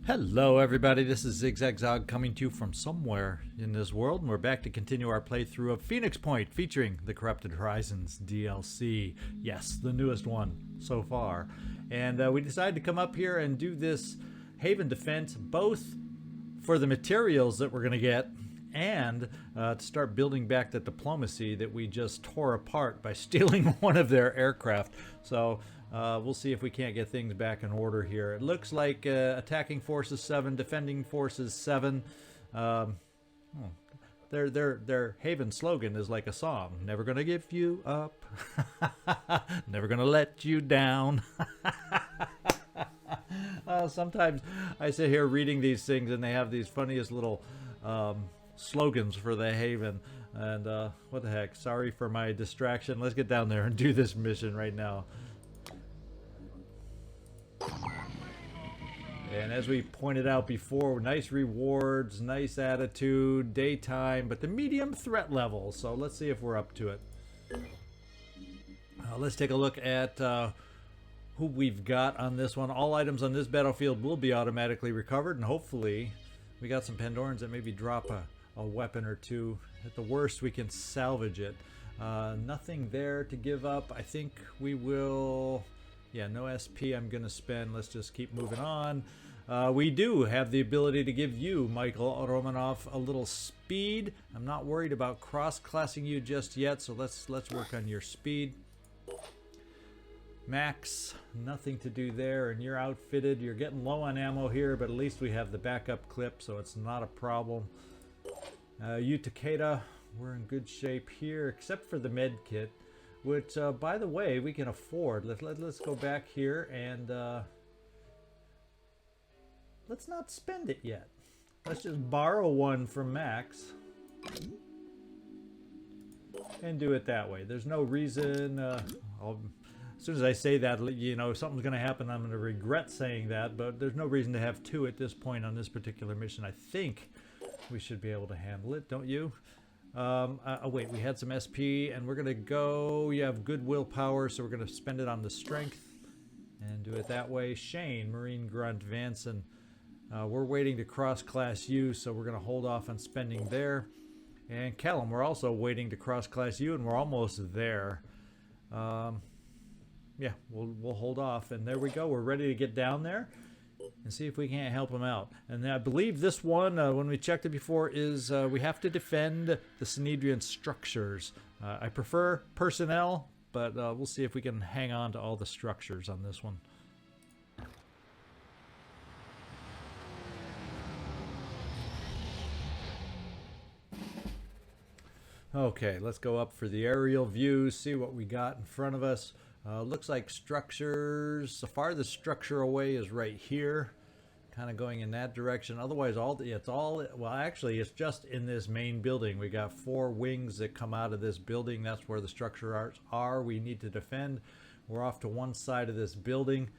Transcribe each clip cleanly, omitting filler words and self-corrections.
Hello everybody, this is Zigzag coming to you from somewhere in this world, and we're back to continue our playthrough of Phoenix Point featuring the Corrupted Horizons DLC. Yes, the newest one so far. And we decided to come up here and do this Haven defense both for the materials that we're going to get and to start building back the diplomacy that we just tore apart by stealing one of their aircraft. So we'll see if we can't get things back in order here. It looks like attacking forces 7, defending forces 7. Their Haven slogan is like a song. Never gonna give you up. Never gonna let you down. Sometimes I sit here reading these things and they have these funniest little slogans for the Haven. And what the heck, sorry for my distraction. Let's get down there and do this mission right now. And as we pointed out before, nice rewards, nice attitude, daytime, but the medium threat level. So let's see if we're up to it. Let's take a look at who we've got on this one. All items on this battlefield will be automatically recovered, and hopefully we got some Pandorans that maybe drop a weapon or two. At the worst, we can salvage it. Nothing there to give up. I think we will... Yeah, no SP I'm going to spend. Let's just keep moving on. We do have the ability to give you, Michael Romanov, a little speed. I'm not worried about cross-classing you just yet, so let's work on your speed. Max, nothing to do there, and you're outfitted. You're getting low on ammo here, but at least we have the backup clip, so it's not a problem. You, Takeda, we're in good shape here, except for the med kit. Which, by the way, we can afford. Let's go back here and let's not spend it yet. Let's just borrow one from Max and do it that way. There's no reason. As soon as I say that, you know, something's going to happen. I'm going to regret saying that, but there's no reason to have two at this point on this particular mission. I think we should be able to handle it, don't you? Oh wait, we had some SP, and we're gonna go. You have good willpower, so we're gonna spend it on the strength and do it that way. Shane, Marine Grunt, Vanson, we're waiting to cross-class you, so we're gonna hold off on spending there. And Callum, we're also waiting to cross-class you, and we're almost there. Yeah, we'll hold off, and there we go. We're ready to get down there and see if we can't help them out. And I believe this one, when we checked it before, is we have to defend the Synedrion structures. I prefer personnel, but we'll see if we can hang on to all the structures on this one. Okay, let's go up for the aerial view, see what we got in front of us. Looks like structures, the farthest structure away is right here, kind of going in that direction. Otherwise, well, actually, it's just in this main building. We got 4 wings that come out of this building. That's where the structure are. We need to defend. We're off to one side of this building,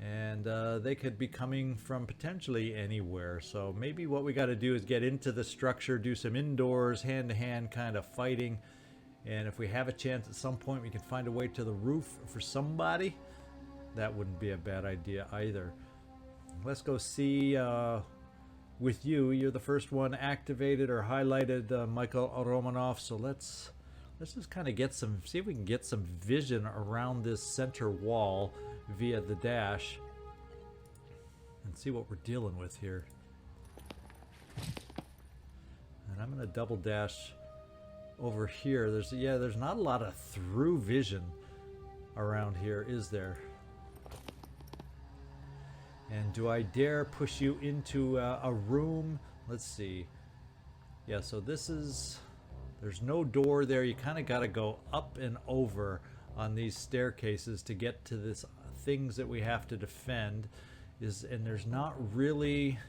and they could be coming from potentially anywhere. So maybe what we got to do is get into the structure, do some indoors, hand-to-hand kind of fighting. And if we have a chance at some point we can find a way to the roof for somebody, that wouldn't be a bad idea either. Let's go see with you. You're the first one activated or highlighted, Michael Romanov. So let's just kind of get some, see if we can get some vision around this center wall via the dash and see what we're dealing with here. And I'm going to double dash over here. There's not a lot of through vision around here, is there? And do I dare push you into a room? Let's see. Yeah, so this is, there's no door there. You kind of got to go up and over on these staircases to get to this things that we have to defend. And there's not really,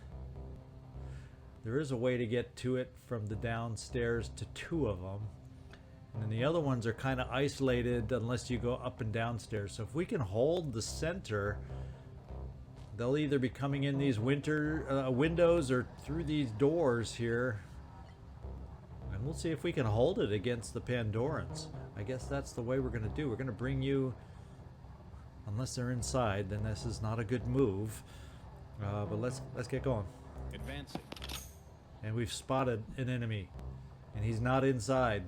there is a way to get to it from the downstairs to 2 of them. And then the other ones are kind of isolated unless you go up and downstairs. So if we can hold the center, they'll either be coming in these windows or through these doors here. And we'll see if we can hold it against the Pandorans. I guess that's the way we're going to do. We're going to bring you, unless they're inside, then this is not a good move. But let's get going. Advancing. And we've spotted an enemy, and he's not inside.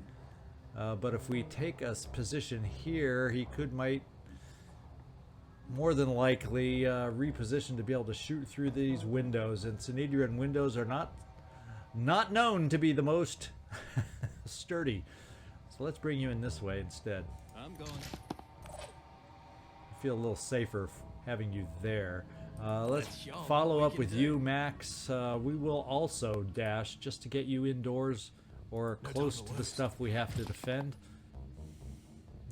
But if we take a position here, he might more than likely reposition to be able to shoot through these windows. And Synedrion windows are not known to be the most sturdy. So let's bring you in this way instead. I'm going. I feel a little safer having you there. Let's follow up with you, Max. We will also dash just to get you indoors or close to the stuff we have to defend.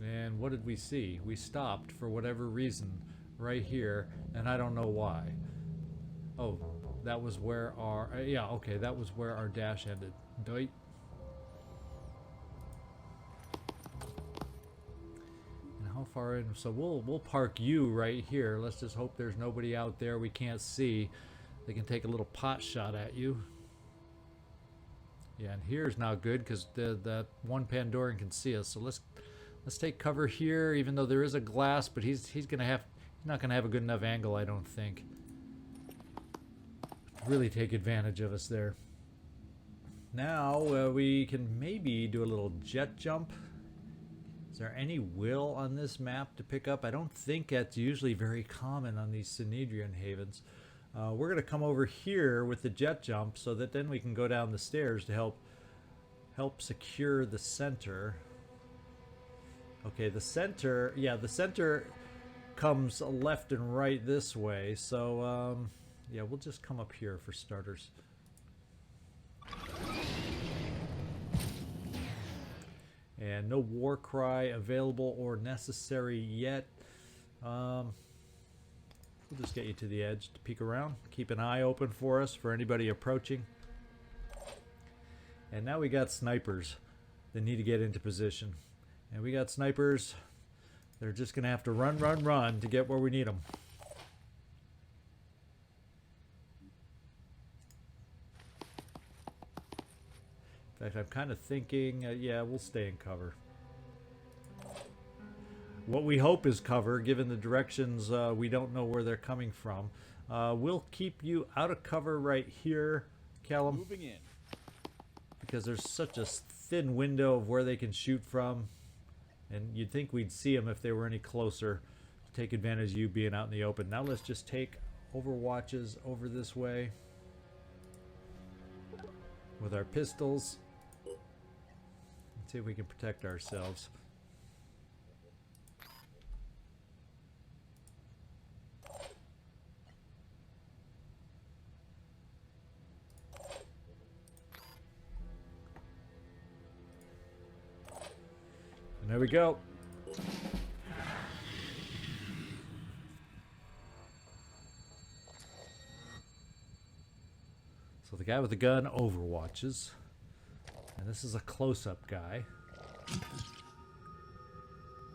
And what did we see? We stopped for whatever reason right here, and I don't know why. Oh, that was where our... yeah, okay, that was where our dash ended. Doit. How far in? So we'll park you right here. Let's just hope there's nobody out there we can't see. They can take a little pot shot at you. Yeah, and here's not good because that one Pandoran can see us. So let's take cover here, even though there is a glass. But he's not gonna have a good enough angle, I don't think. Really take advantage of us there. Now we can maybe do a little jet jump. Is there any will on this map to pick up? I don't think that's usually very common on these Synedrion havens. We're going to come over here with the jet jump so that then we can go down the stairs to help secure the center. Okay, the center, yeah, the center comes left and right this way. So, yeah, we'll just come up here for starters. And no war cry available or necessary yet. We'll just get you to the edge to peek around. Keep an eye open for us for anybody approaching. And now we got snipers that need to get into position. And we got snipers. They're just going to have to run to get where we need them. In fact, I'm kind of thinking, yeah, we'll stay in cover. What we hope is cover, given the directions we don't know where they're coming from. We'll keep you out of cover right here, Callum. Moving in. Because there's such a thin window of where they can shoot from. And you'd think we'd see them if they were any closer. To take advantage of you being out in the open. Now let's just take overwatches over this way. With our pistols. See if we can protect ourselves. And there we go. So the guy with the gun overwatches. And this is a close-up guy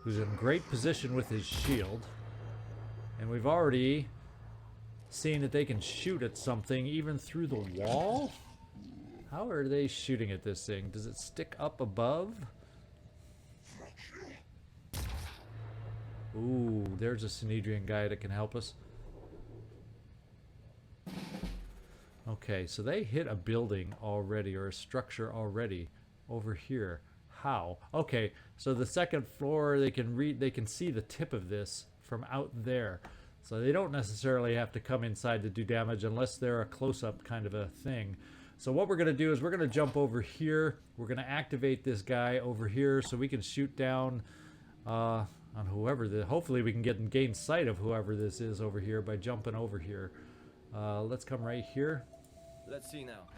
who's in great position with his shield. And we've already seen that they can shoot at something even through the wall? How are they shooting at this thing? Does it stick up above? Ooh, there's a Synedrion guy that can help us. Okay, so they hit a building already, or a structure already over here. How? Okay, so the second floor, they can see the tip of this from out there. So they don't necessarily have to come inside to do damage unless they're a close-up kind of a thing. So what we're going to do is we're going to jump over here. We're going to activate this guy over here so we can shoot down on whoever. Hopefully we can gain sight of whoever this is over here by jumping over here. Let's come right here. Let's see now.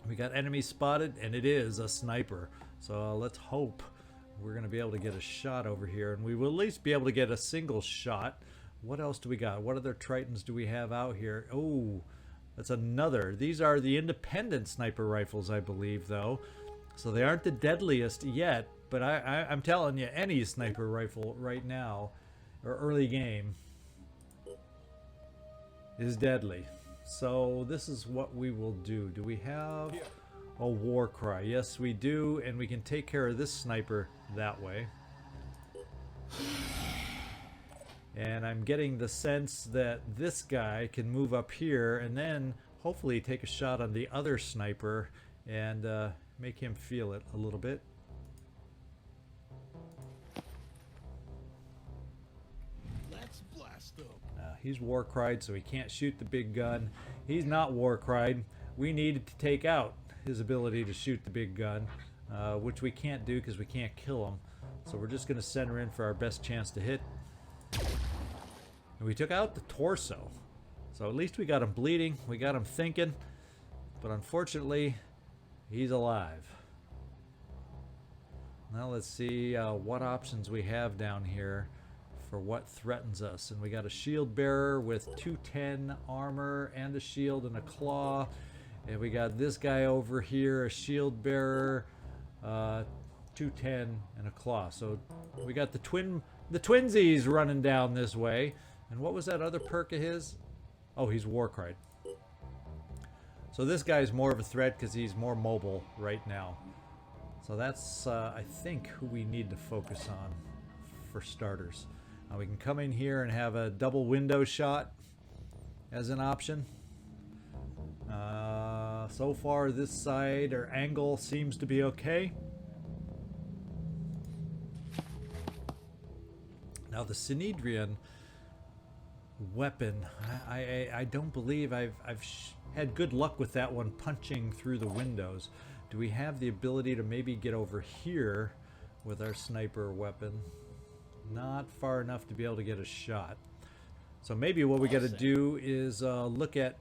We got enemy spotted, and it is a sniper. So let's hope we're going to be able to get a shot over here, and we will at least be able to get a single shot. What else do we got? What other Tritons do we have out here? Oh, that's another. These are the independent sniper rifles, I believe, though. So they aren't the deadliest yet, but I'm telling you, any sniper rifle right now, or early game, is deadly. So this is what we will do. Do we have a war cry? Yes, we do, and we can take care of this sniper that way. And I'm getting the sense that this guy can move up here and then hopefully take a shot on the other sniper and make him feel it a little bit. Let's blast them. He's war-cried, so he can't shoot the big gun. He's not war-cried. We needed to take out his ability to shoot the big gun, which we can't do because we can't kill him. So we're just going to center in for our best chance to hit. And we took out the torso. So at least we got him bleeding. We got him thinking. But unfortunately, he's alive. Now let's see what options we have down here for what threatens us. And we got a shield bearer with 210 armor and a shield and a claw. And we got this guy over here, a shield bearer, 210 and a claw. So we got the twinsies running down this way. And what was that other perk of his? Oh, he's war-cried. So this guy's more of a threat because he's more mobile right now. So that's, I think, who we need to focus on for starters. We can come in here and have a double window shot as an option. So far, this side or angle seems to be okay. Now the Synedrion weapon, I don't believe I've had good luck with that one punching through the windows. Do we have the ability to maybe get over here with our sniper weapon? Not far enough to be able to get a shot. So maybe what we got to do is look at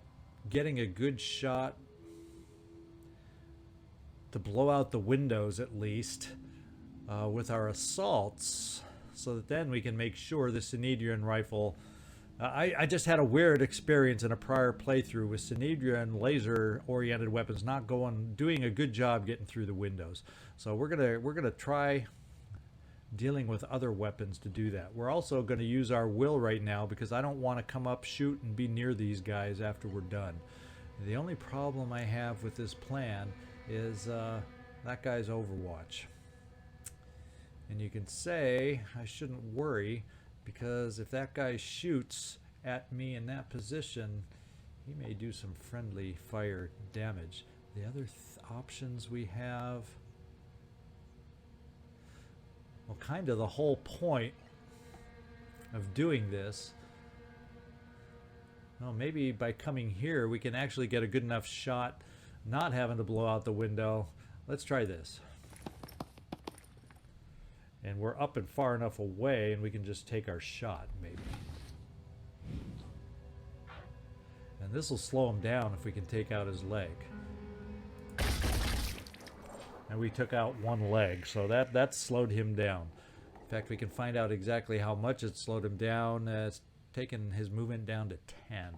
getting a good shot to blow out the windows at least with our assaults, so that then we can make sure the Synedrion rifle. I just had a weird experience in a prior playthrough with Synedrion laser-oriented weapons not doing a good job getting through the windows. So we're gonna try dealing with other weapons to do that. We're also going to use our will right now because I don't want to come up, shoot, and be near these guys after we're done. The only problem I have with this plan is that guy's Overwatch. And you can say I shouldn't worry, because if that guy shoots at me in that position, he may do some friendly fire damage. The other options we have, well, kind of the whole point of doing this, well, maybe by coming here we can actually get a good enough shot not having to blow out the window. Let's try this. And we're up and far enough away and we can just take our shot, maybe. And this will slow him down if we can take out his leg. And we took out one leg, so that slowed him down. In fact, we can find out exactly how much it slowed him down. It's taken his movement down to 10.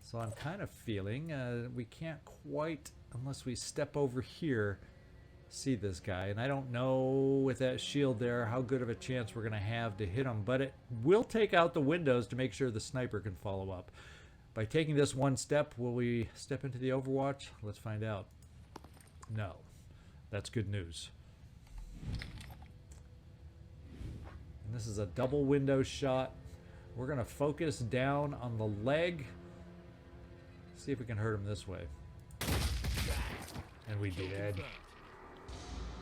So I'm kind of feeling we can't quite, unless we step over here, see this guy. And I don't know with that shield there how good of a chance we're going to have to hit him, but it will take out the windows to make sure the sniper can follow up. By taking this one step, will we step into the Overwatch? Let's find out. No. That's good news. And this is a double window shot. We're going to focus down on the leg. See if we can hurt him this way. And we did.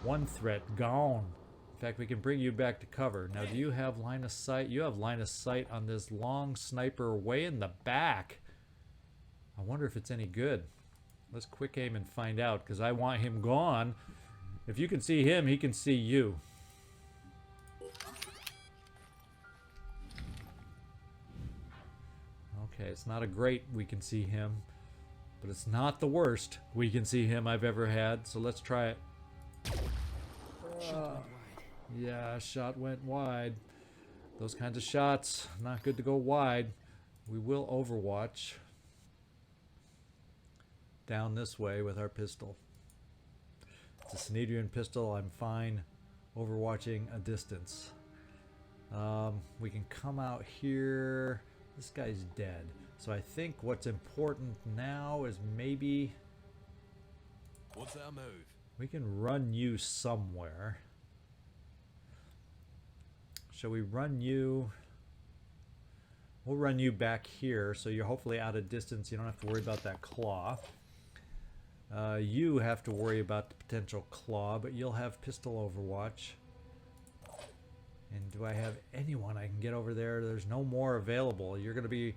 One threat gone. In fact, we can bring you back to cover. Now, do you have line of sight? You have line of sight on this long sniper way in the back. I wonder if it's any good. Let's quick aim and find out, because I want him gone. If you can see him, he can see you. Okay, it's not a great we can see him, but it's not the worst we can see him I've ever had, so let's try it. Yeah, shot went wide. Those kinds of shots, not good to go wide. We will Overwatch down this way with our pistol. It's a Synedrion pistol. I'm fine overwatching a distance. We can come out here. This guy's dead. So I think what's important now is maybe What's our move? we can run you somewhere. Shall we run you? We'll run you back here, so you're hopefully out of distance. You don't have to worry about that claw. You have to worry about the potential claw, but you'll have pistol overwatch. And do I have anyone I can get over there? There's no more available. You're going to be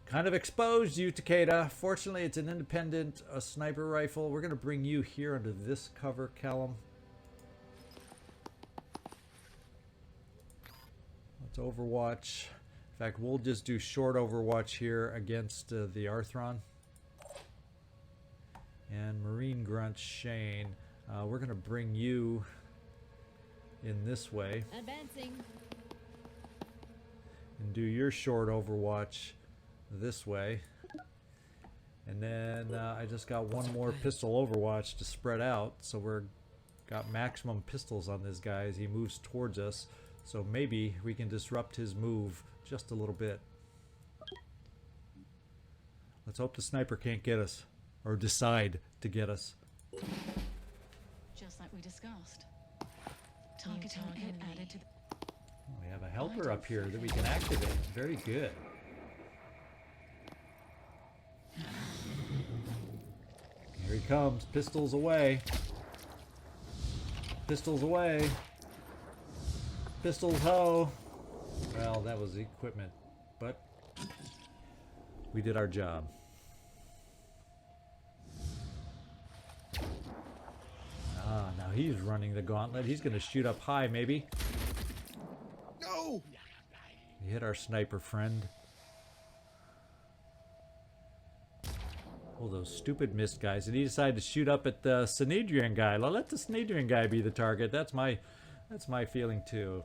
kind of exposed, you Takeda. Fortunately, it's an independent sniper rifle. We're going to bring you here under this cover, Callum. Let's overwatch. In fact, we'll just do short overwatch here against the Arthron. And Marine Grunt Shane. We're going to bring you in this way. Advancing. And do your short overwatch this way. And then I just got one more pistol overwatch to spread out. So we're got maximum pistols on this guy as he moves towards us. So maybe we can disrupt his move just a little bit. Let's hope the sniper can't get us. Or decide to get us. Just like we discussed. Target added to the... We have a helper up here that we can activate. Very good. Here he comes. Pistols away. Pistols away. Pistols ho. Well, that was the equipment. But we did our job. Ah, now he's running the gauntlet. He's going to shoot up high, maybe. No! We hit our sniper friend. Oh, those stupid missed guys. And he decided to shoot up at the Synedrion guy. Well, let the Synedrion guy be the target. That's my feeling too.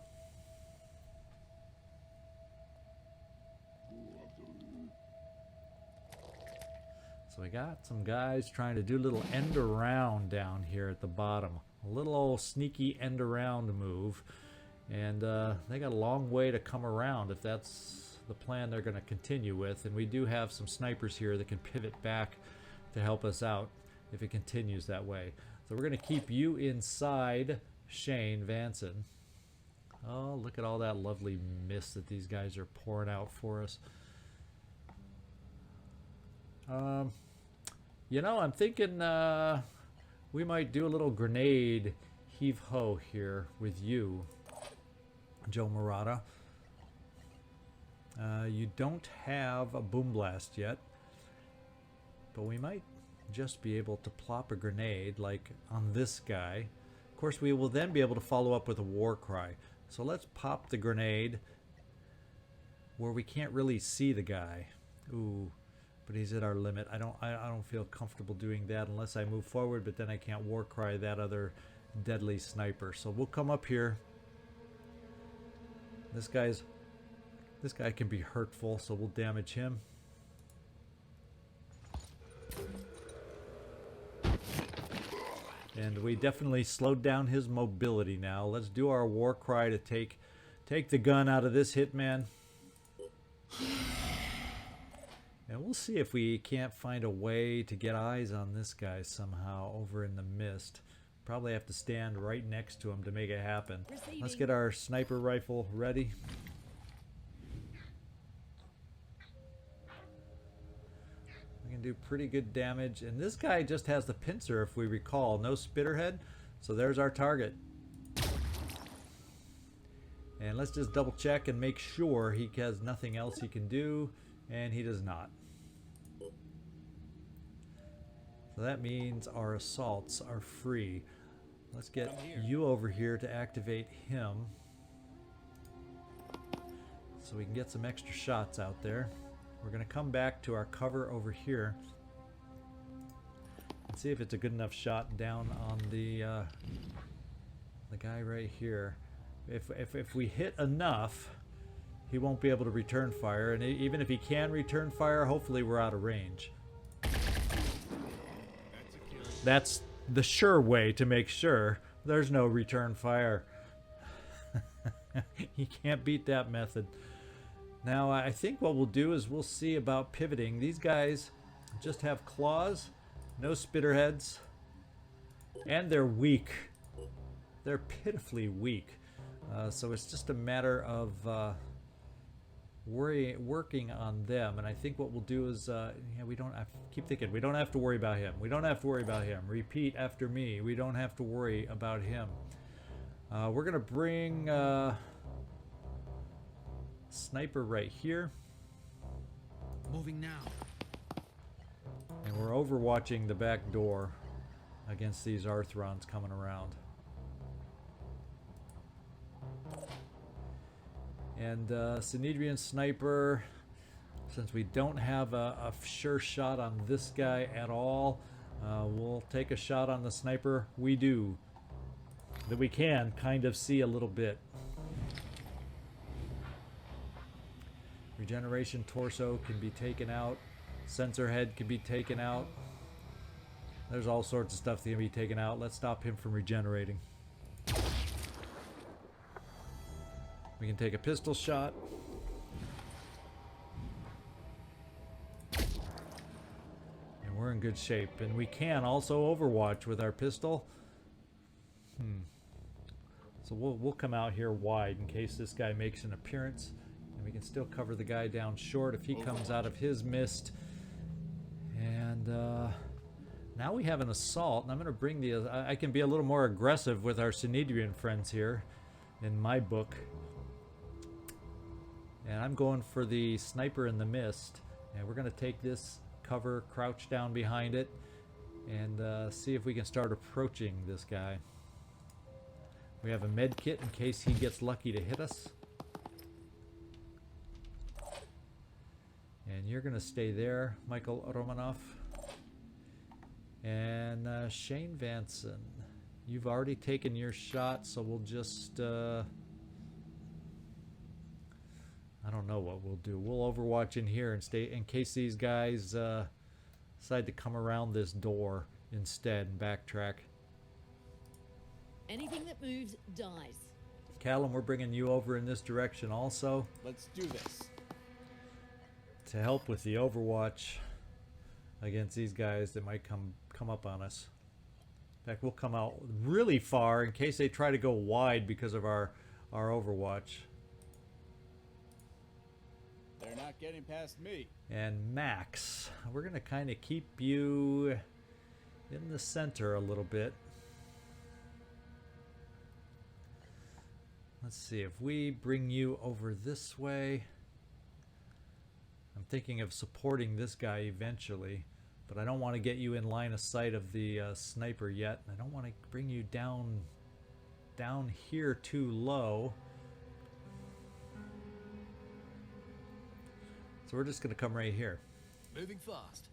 So we got some guys trying to do a little end around down here at the bottom. A little old sneaky end around move. And they got a long way to come around if that's the plan they're going to continue with. And we do have some snipers here that can pivot back to help us out if it continues that way. So we're going to keep you inside, Shane Vanson. Oh, look at all that lovely mist that these guys are pouring out for us. You know, I'm thinking we might do a little grenade heave-ho here with you, Joe Murata. You don't have a boom blast yet, but we might just be able to plop a grenade like on this guy. Of course, we will then be able to follow up with a war cry. So let's pop the grenade where we can't really see the guy. Ooh. But he's at our limit. I don't feel comfortable doing that unless I move forward, but then I can't war cry that other deadly sniper. So we'll come up here. This guy can be hurtful, so we'll damage him. And we definitely slowed down his mobility now. Let's do our war cry to take the gun out of this hitman. And we'll see if we can't find a way to get eyes on this guy somehow over in the mist. Probably have to stand right next to him to make it happen. Receiving. Let's get our sniper rifle ready. We can do pretty good damage. And this guy just has the pincer, if we recall. No spitterhead. So there's our target. And let's just double check and make sure he has nothing else he can do. And he does not. So that means our assaults are free. Let's get you over here to activate him. So we can get some extra shots out there. We're going to come back to our cover over here. And see if it's a good enough shot down on the guy right here. If we hit enough, he won't be able to return fire, and even if he can return fire, hopefully we're out of range. That's the sure way to make sure there's no return fire. You can't beat that method. Now I think what we'll do is we'll see about pivoting. These guys just have claws, no spitterheads, and they're weak. They're pitifully weak. So it's just a matter of working on them. And I think what we'll do is, yeah, we don't have, keep thinking, we don't have to worry about him. We don't have to worry about him. Repeat after me. We don't have to worry about him. We're going to bring Sniper right here. Moving now. And we're overwatching the back door against these Arthrons coming around. And Synedrion Sniper, since we don't have a sure shot on this guy at all, we'll take a shot on the Sniper. We do. That we can kind of see a little bit. Regeneration torso can be taken out. Sensor head can be taken out. There's all sorts of stuff that can be taken out. Let's stop him from regenerating. We can take a pistol shot. And we're in good shape. And we can also overwatch with our pistol. So we'll come out here wide in case this guy makes an appearance. And we can still cover the guy down short if he comes out of his mist. And now we have an assault. And I'm going to bring the... I can be a little more aggressive with our Synedrion friends here in my book. And I'm going for the Sniper in the mist. And we're going to take this cover, crouch down behind it, and see if we can start approaching this guy. We have a med kit in case he gets lucky to hit us. And you're going to stay there, Michael Romanoff. And Shane Vanson, you've already taken your shot, so we'll just... I don't know what we'll do. We'll overwatch in here and stay in case these guys decide to come around this door instead and backtrack. Anything that moves dies. Callum, we're bringing you over in this direction also Let's do this. to help with the overwatch against these guys that might come up on us. In fact, we'll come out really far in case they try to go wide because of our overwatch. They're not getting past me. And Max, we're going to kind of keep you in the center a little bit. Let's see, if we bring you over this way, I'm thinking of supporting this guy eventually, but I don't want to get you in line of sight of the Sniper yet. I don't want to bring you down here too low. So we're just going to come right here. Moving fast.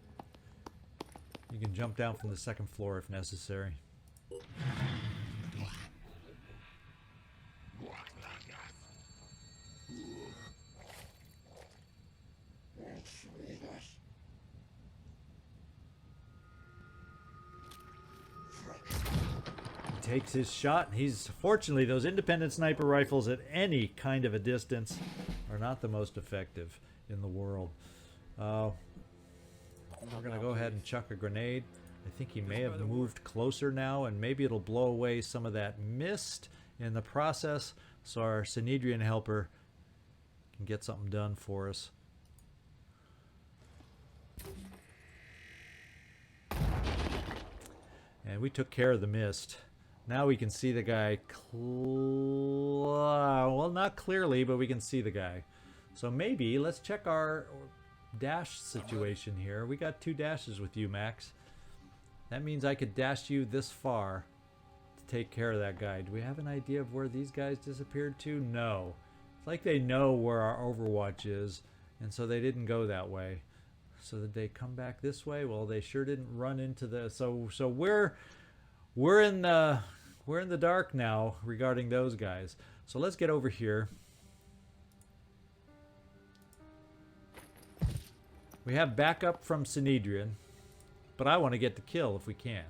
You can jump down from the second floor if necessary. He takes his shot, and he's fortunately those independent sniper rifles at any kind of a distance are not the most effective in the world. We're gonna go ahead and chuck a grenade. I think he may have moved closer now, and maybe it'll blow away some of that mist in the process, so our Synedrion helper can get something done for us. And we took care of the mist. Now we can see the guy, well, not clearly, but we can see the guy. So maybe let's check our dash situation here. We got 2 dashes with you, Max. That means I could dash you this far to take care of that guy. Do we have an idea of where these guys disappeared to? No. It's like they know where our Overwatch is, and so they didn't go that way. So did they come back this way? Well, they sure didn't run into the... So we're in the dark now regarding those guys. So let's get over here. We have backup from Synedrion, but I want to get the kill if we can.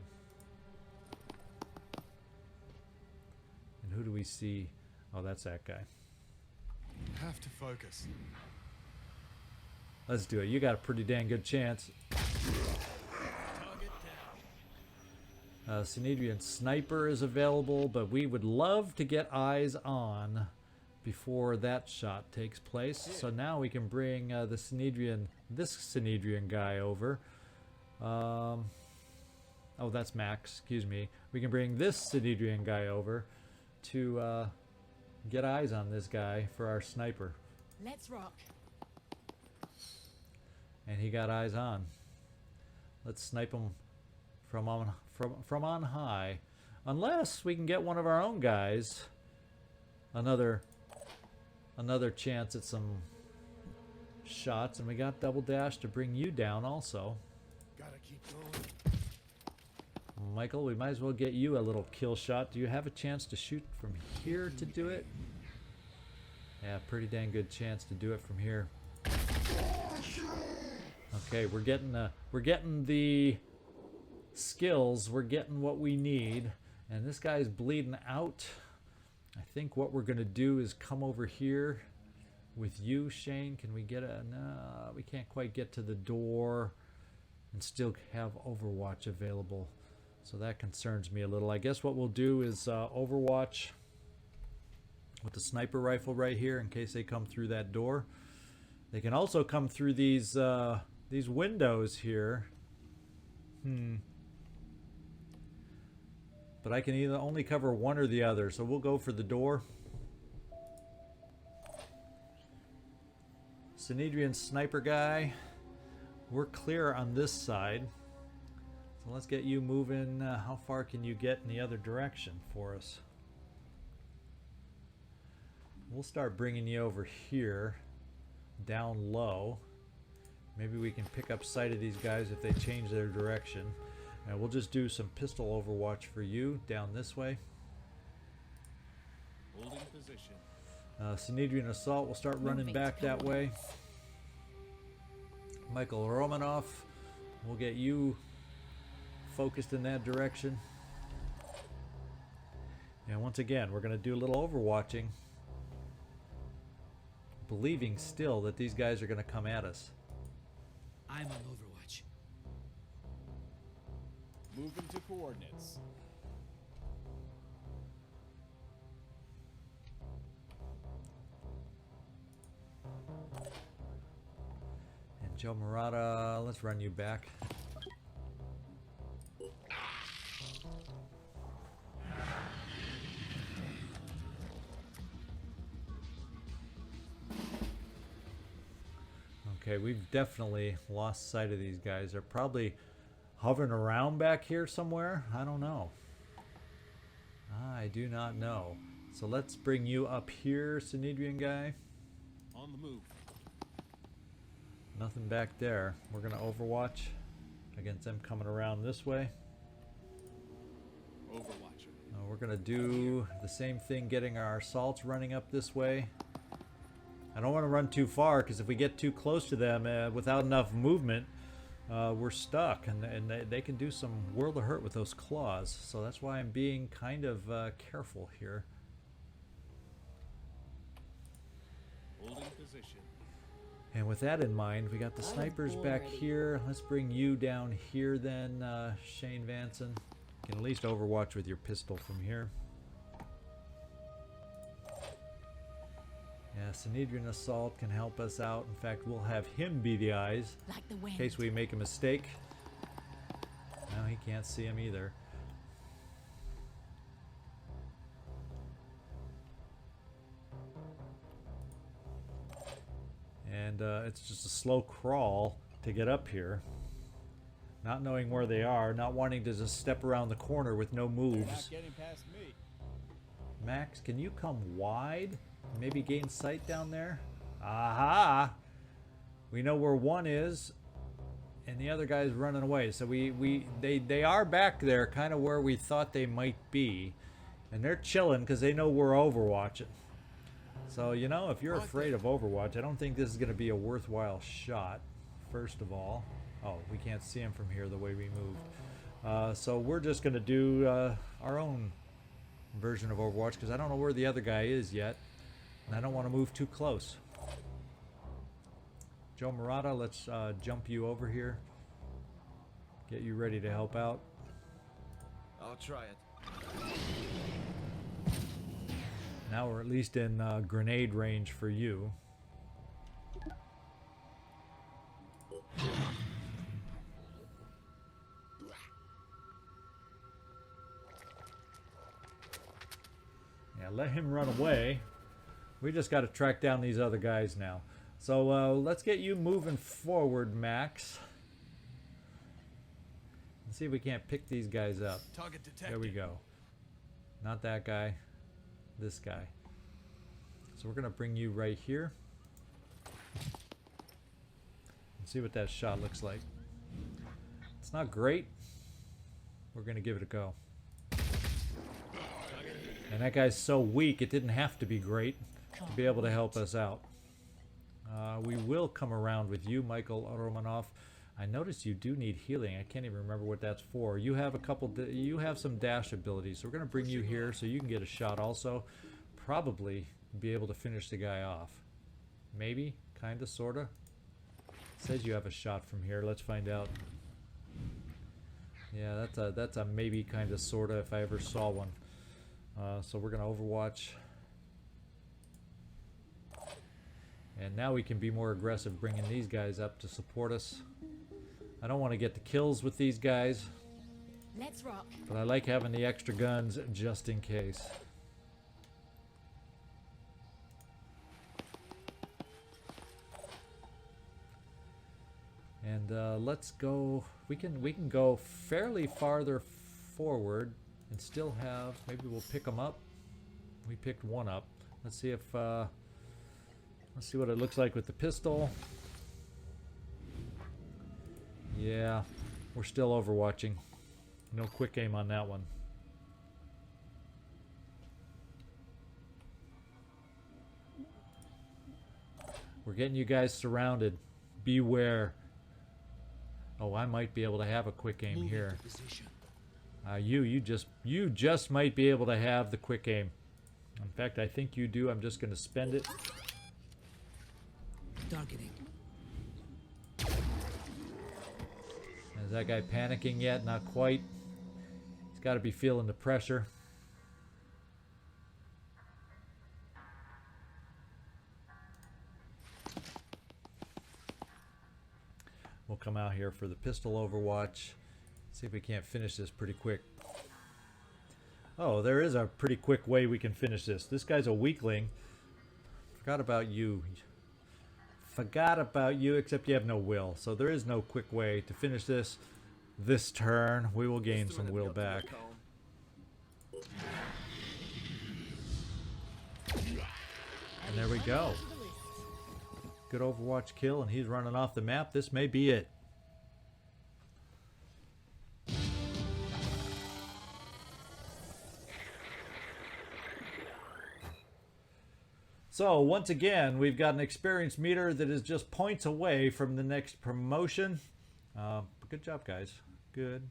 And who do we see? Oh, that's that guy. Have to focus. Let's do it. You got a pretty dang good chance. Target down. Synedrion Sniper is available, but we would love to get eyes on before that shot takes place. So now we can bring this Synedrion guy over. Oh, that's Max, excuse me. We can bring this Synedrion guy over to get eyes on this guy for our sniper. Let's rock. And he got eyes on. Let's snipe him from on high. Unless we can get one of our own guys another chance at some shots, and we got double dash to bring you down also. Gotta keep going. Michael, we might as well get you a little kill shot. Do you have a chance to shoot from here to do it? Yeah, pretty dang good chance to do it from here. Okay, we're getting the skills. We're getting what we need, and this guy's bleeding out. I think what we're gonna do is come over here with you, Shane. Can we get a? No, we can't quite get to the door and still have Overwatch available. So that concerns me a little. I guess what we'll do is Overwatch with the sniper rifle right here in case they come through that door. They can also come through these windows here. But I can either only cover one or the other, so we'll go for the door. Synedrion sniper guy. We're clear on this side. So let's get you moving. How far can you get in the other direction for us? We'll start bringing you over here, down low. Maybe we can pick up sight of these guys if they change their direction. And we'll just do some pistol overwatch for you down this way. Holding position. Synedrion assault will start running back that way. Michael Romanoff, we'll get you focused in that direction. And once again, we're going to do a little overwatching, believing still that these guys are going to come at us. I'm on Overwatch. Moving to coordinates. And Joe Murata, let's run you back. Okay, we've definitely lost sight of these guys. They're probably hovering around back here somewhere. I don't know. I do not know. So let's bring you up here, Synedrion guy. On the move. Nothing back there. We're going to overwatch against them coming around this way. Overwatcher. We're going to do the same thing, getting our assaults running up this way. I don't want to run too far, because if we get too close to them without enough movement, we're stuck, and they can do some world of hurt with those claws. So that's why I'm being kind of careful here. Holding position. And with that in mind, we got the snipers back here. Let's bring you down here then, Shane Vanson. You can at least overwatch with your pistol from here. Yeah, Synedrion Assault can help us out. In fact, we'll have him be the eyes Like the in wind. case we make a mistake. No, he can't see him either. And it's just a slow crawl to get up here. Not knowing where they are, not wanting to just step around the corner with no They're moves. not getting past me. Max, can you come wide? Maybe gain sight down there? Aha! We know where one is, and the other guy's running away. So they are back there, kind of where we thought they might be. And they're chilling because they know we're overwatching. So, you know, if you're afraid of Overwatch, I don't think this is going to be a worthwhile shot, first of all. Oh, we can't see him from here the way we moved. So we're just going to do our own version of Overwatch, because I don't know where the other guy is yet, and I don't want to move too close. Joe Murata, let's jump you over here. Get you ready to help out. I'll try it. Now we're at least in grenade range for you. Yeah, let him run away. We just got to track down these other guys now. So let's get you moving forward, Max. Let's see if we can't pick these guys up. Target detected. There we go. Not that guy. This guy. So we're going to bring you right here. And see what that shot looks like. It's not great. We're going to give it a go. And that guy's so weak, it didn't have to be great to be able to help us out. We will come around with you, Michael Romanov. I noticed you do need healing. I can't even remember what that's for. You have a couple. You have some dash abilities, so we're going to bring you here so you can get a shot. Also, probably be able to finish the guy off. Maybe, kinda, sorta. Says you have a shot from here. Let's find out. Yeah, that's a maybe, kinda, sorta. If I ever saw one. So we're going to Overwatch. And now we can be more aggressive bringing these guys up to support us. I don't want to get the kills with these guys. Let's rock. But I like having the extra guns just in case. And let's go. We can go fairly farther forward and still have. Maybe we'll pick them up. We picked one up. Let's see if. Let's see what it looks like with the pistol. Yeah, we're still overwatching. No quick aim on that one. We're getting you guys surrounded. Beware. Oh, I might be able to have a quick aim here. You just might be able to have the quick aim. In fact, I think you do. I'm just going to spend it. Targeting. Is that guy panicking yet? Not quite. He's got to be feeling the pressure. We'll come out here for the pistol Overwatch. See if we can't finish this pretty quick. Oh, there is a pretty quick way we can finish this. This guy's a weakling. Forgot about you. Forgot about you, except you have no will. So there is no quick way to finish this turn. We will gain some will back. And there we go. Good Overwatch kill, and he's running off the map. This may be it. So, once again, we've got an experience meter that is just points away from the next promotion. Good job, guys. Good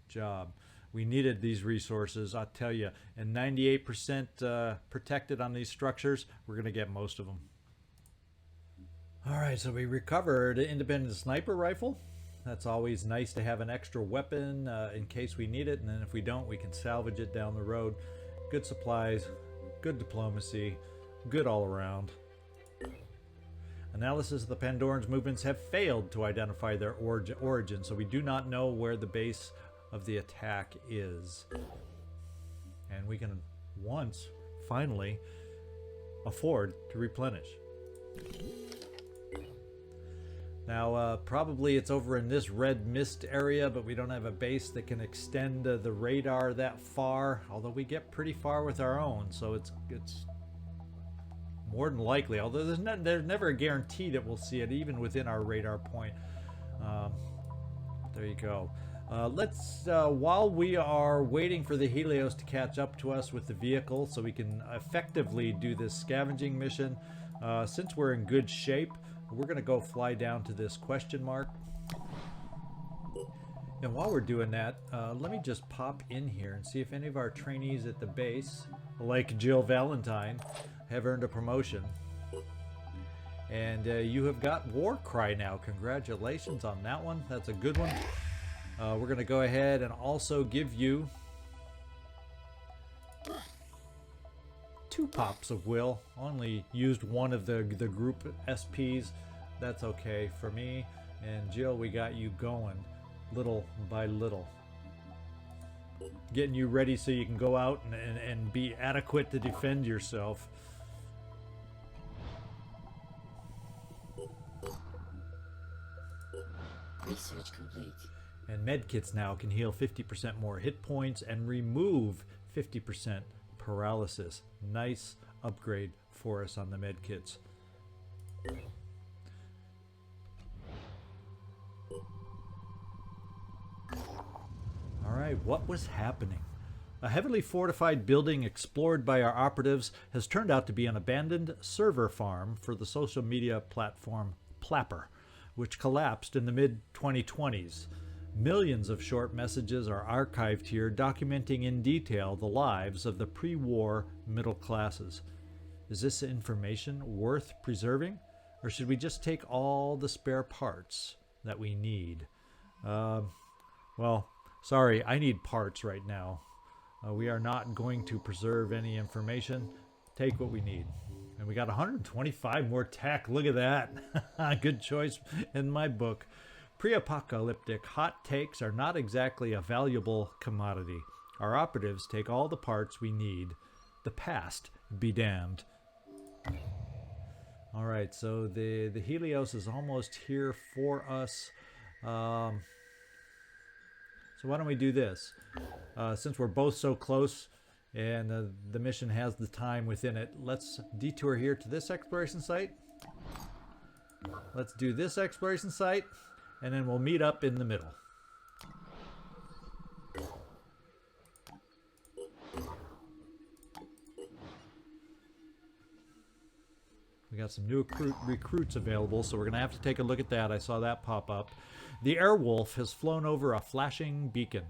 job. We needed these resources, I'll tell you. And 98% protected on these structures. We're going to get most of them. Alright, so we recovered an independent sniper rifle. That's always nice to have an extra weapon in case we need it. And then if we don't, we can salvage it down the road. Good supplies, good diplomacy. Good all around. Analysis of the Pandorans' movements have failed to identify their origin, so we do not know where the base of the attack is. And we can once, finally, afford to replenish. Now, probably it's over in this red mist area, but we don't have a base that can extend the radar that far, although we get pretty far with our own, so it's more than likely, although there's never a guarantee that we'll see it, even within our radar point. There you go. While we are waiting for the Helios to catch up to us with the vehicle so we can effectively do this scavenging mission, since we're in good shape, we're going to go fly down to this question mark. And while we're doing that, let me just pop in here and see if any of our trainees at the base, like Jill Valentine, have earned a promotion. And you have got War Cry now. Congratulations on that one. That's a good one. We're going to go ahead and also give you 2 pops of will. Only used one of the group SPs. That's okay for me. And Jill, we got you going little by little. Getting you ready so you can go out and be adequate to defend yourself. Research complete. And medkits now can heal 50% more hit points and remove 50% paralysis. Nice upgrade for us on the medkits. Alright, what was happening? A heavily fortified building explored by our operatives has turned out to be an abandoned server farm for the social media platform Plapper, which collapsed in the mid-2020s. Millions of short messages are archived here, documenting in detail the lives of the pre-war middle classes. Is this information worth preserving, or should we just take all the spare parts that we need? Well, sorry, I need parts right now. We are not going to preserve any information. Take what we need. And we got 125 more tech. Look at that. Good choice in my book. Pre-apocalyptic hot takes are not exactly a valuable commodity. Our operatives take all the parts we need. The past be damned. All right, so the Helios is almost here for us. So why don't we do this? Since we're both so close and the mission has the time within it, let's detour here to this exploration site. Let's do this exploration site, and then we'll meet up in the middle. We got some new recruits available, so we're going to have to take a look at that. I saw that pop up. The Airwolf has flown over a flashing beacon.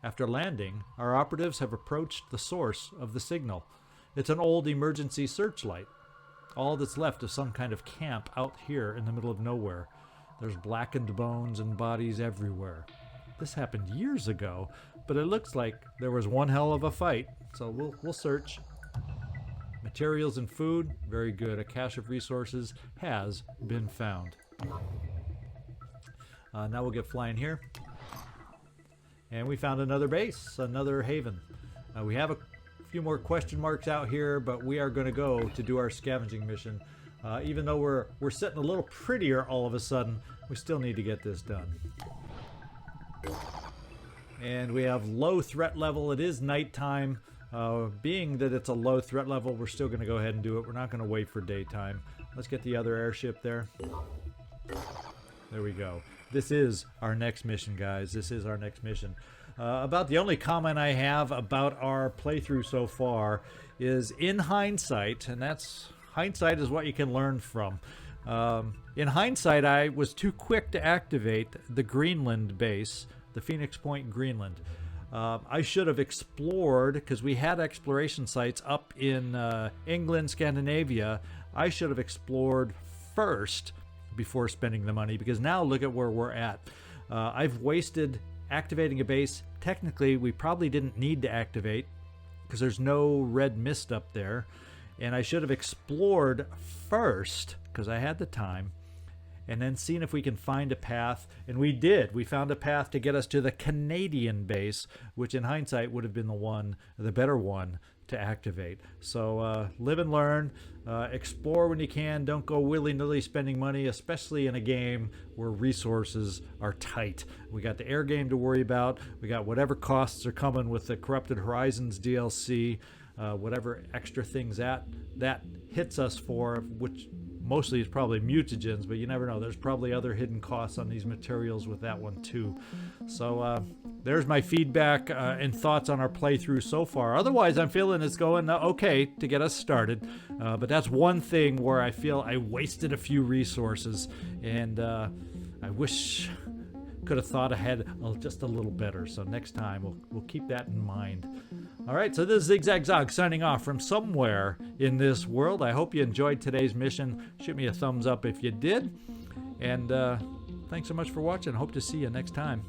After landing, our operatives have approached the source of the signal. It's an old emergency searchlight. All that's left is some kind of camp out here in the middle of nowhere. There's blackened bones and bodies everywhere. This happened years ago, but it looks like there was one hell of a fight, so we'll search. Materials and food, very good. A cache of resources has been found. Now we'll get flying here. And we found another base, another haven. We have a few more question marks out here, but we are going to go to do our scavenging mission. Even though we're sitting a little prettier all of a sudden, we still need to get this done. And we have low threat level. It is nighttime. Being that it's a low threat level, we're still going to go ahead and do it. We're not going to wait for daytime. Let's get the other airship there. There we go. This is our next mission, guys. This is our next mission. About the only comment I have about our playthrough so far is in hindsight, and hindsight is what you can learn from. In hindsight, I was too quick to activate the Greenland base, the Phoenix Point, Greenland. I should have explored, because we had exploration sites up in England, Scandinavia. I should have explored first before spending the money, because now look at where we're at. I've wasted activating a base. Technically, we probably didn't need to activate because there's no red mist up there. And I should have explored first because I had the time, and then seen if we can find a path. And we did. We found a path to get us to the Canadian base, which in hindsight would have been the better one to activate. So live and learn. Explore when you can. Don't go willy-nilly spending money, especially in a game where resources are tight. We got the air game to worry about. We got whatever costs are coming with the Corrupted Horizons DLC. Whatever extra things that hits us for, which mostly is probably mutagens, but you never know. There's probably other hidden costs on these materials with that one too. So there's my feedback and thoughts on our playthrough so far. Otherwise, I'm feeling it's going okay to get us started. But that's one thing where I feel I wasted a few resources, and I wish could have thought ahead just a little better. So next time we'll keep that in mind. All right, so this is Zigzag Zog signing off from somewhere in this world. I hope you enjoyed today's mission. Shoot me a thumbs up if you did. And thanks so much for watching. Hope to see you next time.